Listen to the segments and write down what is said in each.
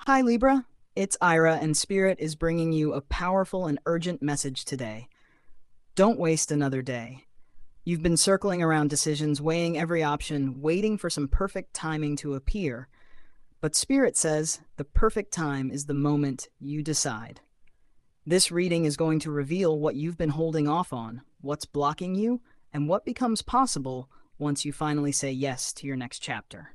Hi, Libra. It's Ira, and Spirit is bringing you a powerful and urgent message today. Don't waste another day. You've been circling around decisions, weighing every option, waiting for some perfect timing to appear. But Spirit says the perfect time is the moment you decide. This reading is going to reveal what you've been holding off on, what's blocking you, and what becomes possible once you finally say yes to your next chapter.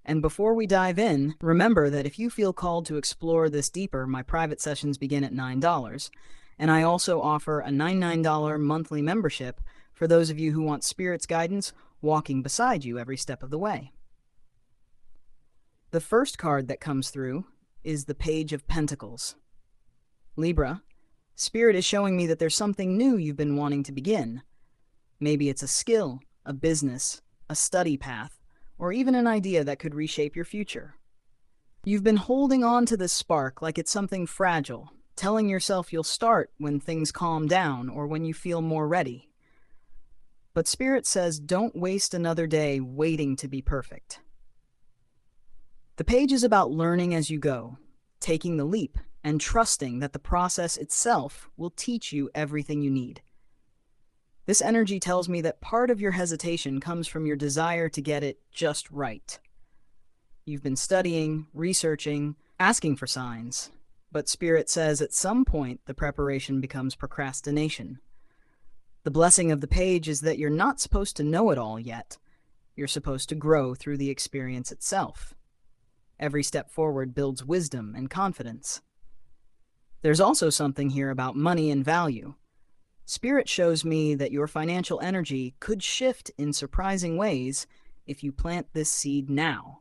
And before we dive in, remember that if you feel called to explore this deeper, my private sessions begin at $9. And I also offer a $99 monthly membership for those of you who want Spirit's guidance walking beside you every step of the way. The first card that comes through is the Page of Pentacles. Libra, Spirit is showing me that there's something new you've been wanting to begin. Maybe it's a skill, a business, a study path, or even an idea that could reshape your future. You've been holding on to this spark like it's something fragile, telling yourself you'll start when things calm down or when you feel more ready. But Spirit says don't waste another day waiting to be perfect. The page is about learning as you go, taking the leap, and trusting that the process itself will teach you everything you need. This energy tells me that part of your hesitation comes from your desire to get it just right. You've been studying, researching, asking for signs, but Spirit says at some point the preparation becomes procrastination. The blessing of the page is that you're not supposed to know it all yet. You're supposed to grow through the experience itself. Every step forward builds wisdom and confidence. There's also something here about money and value. Spirit shows me that your financial energy could shift in surprising ways if you plant this seed now.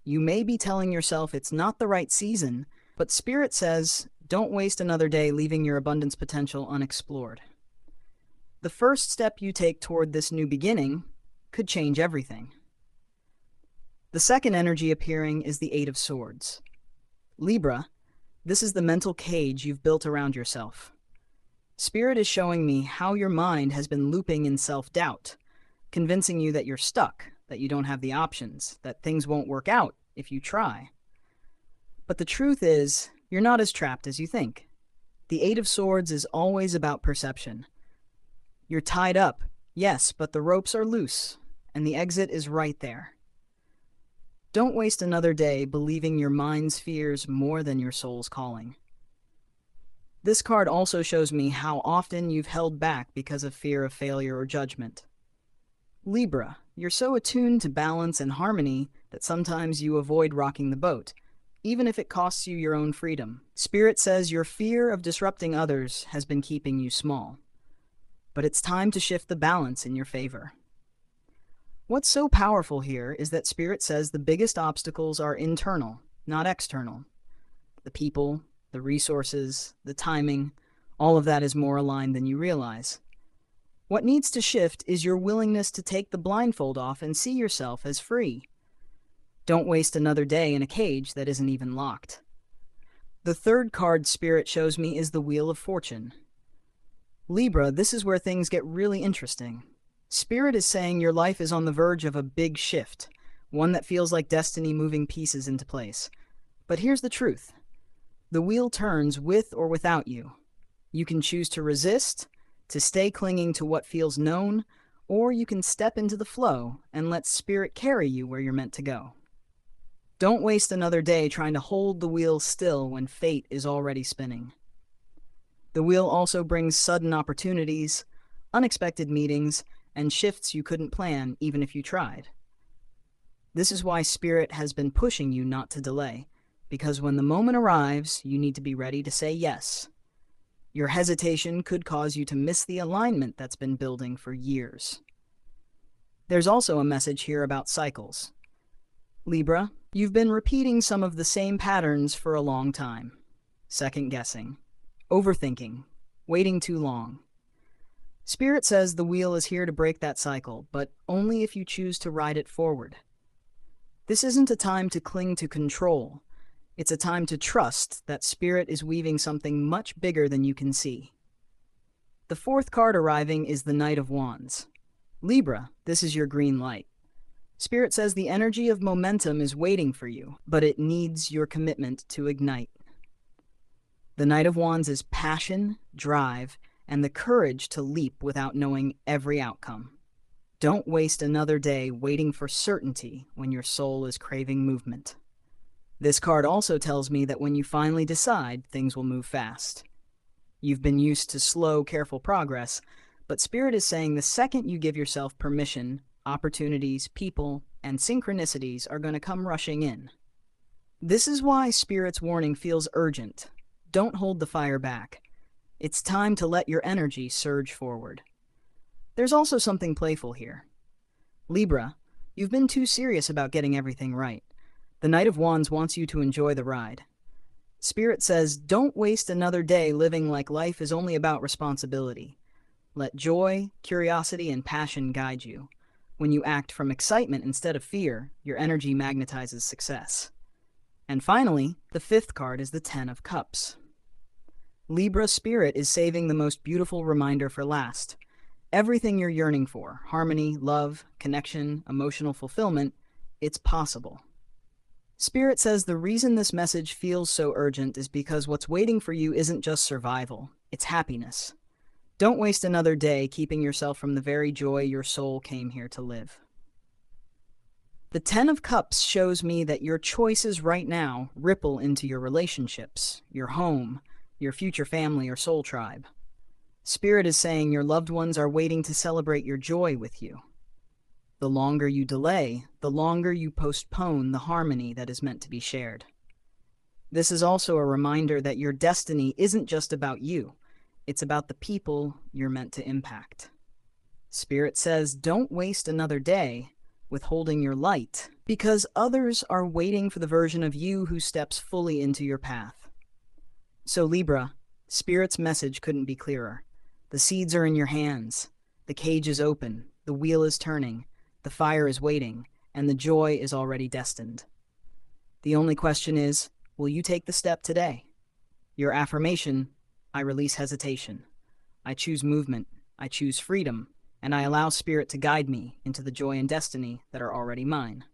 You may be telling yourself it's not the right season, but Spirit says don't waste another day leaving your abundance potential unexplored. The first step you take toward this new beginning could change everything. The second energy appearing is the Eight of Swords. Libra, this is the mental cage you've built around yourself. Spirit is showing me how your mind has been looping in self-doubt, convincing you that you're stuck, that you don't have the options, that things won't work out if you try. But the truth is, you're not as trapped as you think. The Eight of Swords is always about perception. You're tied up, yes, but the ropes are loose, and the exit is right there. Don't waste another day believing your mind's fears more than your soul's calling. This card also shows me how often you've held back because of fear of failure or judgment. Libra, you're so attuned to balance and harmony that sometimes you avoid rocking the boat, even if it costs you your own freedom. Spirit says your fear of disrupting others has been keeping you small. But it's time to shift the balance in your favor. What's so powerful here is that Spirit says the biggest obstacles are internal, not external. The people, the resources, the timing, all of that is more aligned than you realize. What needs to shift is your willingness to take the blindfold off and see yourself as free. Don't waste another day in a cage that isn't even locked. The third card Spirit shows me is the Wheel of Fortune. Libra, this is where things get really interesting. Spirit is saying your life is on the verge of a big shift, one that feels like destiny moving pieces into place. But here's the truth. The wheel turns with or without you. You can choose to resist, to stay clinging to what feels known, or you can step into the flow and let Spirit carry you where you're meant to go. Don't waste another day trying to hold the wheel still when fate is already spinning. The wheel also brings sudden opportunities, unexpected meetings, and shifts you couldn't plan even if you tried. This is why Spirit has been pushing you not to delay. Because when the moment arrives, you need to be ready to say yes. Your hesitation could cause you to miss the alignment that's been building for years. There's also a message here about cycles. Libra, you've been repeating some of the same patterns for a long time. Second-guessing, overthinking, waiting too long. Spirit says the wheel is here to break that cycle, but only if you choose to ride it forward. This isn't a time to cling to control. It's a time to trust that Spirit is weaving something much bigger than you can see. The fourth card arriving is the Knight of Wands. Libra, this is your green light. Spirit says the energy of momentum is waiting for you, but it needs your commitment to ignite. The Knight of Wands is passion, drive, and the courage to leap without knowing every outcome. Don't waste another day waiting for certainty when your soul is craving movement. This card also tells me that when you finally decide, things will move fast. You've been used to slow, careful progress, but Spirit is saying the second you give yourself permission, opportunities, people, and synchronicities are going to come rushing in. This is why Spirit's warning feels urgent. Don't hold the fire back. It's time to let your energy surge forward. There's also something playful here. Libra, you've been too serious about getting everything right. The Knight of Wands wants you to enjoy the ride. Spirit says, don't waste another day living like life is only about responsibility. Let joy, curiosity, and passion guide you. When you act from excitement instead of fear, your energy magnetizes success. And finally, the fifth card is the Ten of Cups. Libra, Spirit is saving the most beautiful reminder for last. Everything you're yearning for, harmony, love, connection, emotional fulfillment, it's possible. Spirit says the reason this message feels so urgent is because what's waiting for you isn't just survival, it's happiness. Don't waste another day keeping yourself from the very joy your soul came here to live. The Ten of Cups shows me that your choices right now ripple into your relationships, your home, your future family or soul tribe. Spirit is saying your loved ones are waiting to celebrate your joy with you. The longer you delay, the longer you postpone the harmony that is meant to be shared. This is also a reminder that your destiny isn't just about you. It's about the people you're meant to impact. Spirit says, don't waste another day withholding your light, because others are waiting for the version of you who steps fully into your path. So Libra, Spirit's message couldn't be clearer. The seeds are in your hands. The cage is open. The wheel is turning. The fire is waiting. And the joy is already destined. The only question is, will you take the step today? Your affirmation: I release hesitation. I choose movement. I choose freedom. And I allow Spirit to guide me into the joy and destiny that are already mine.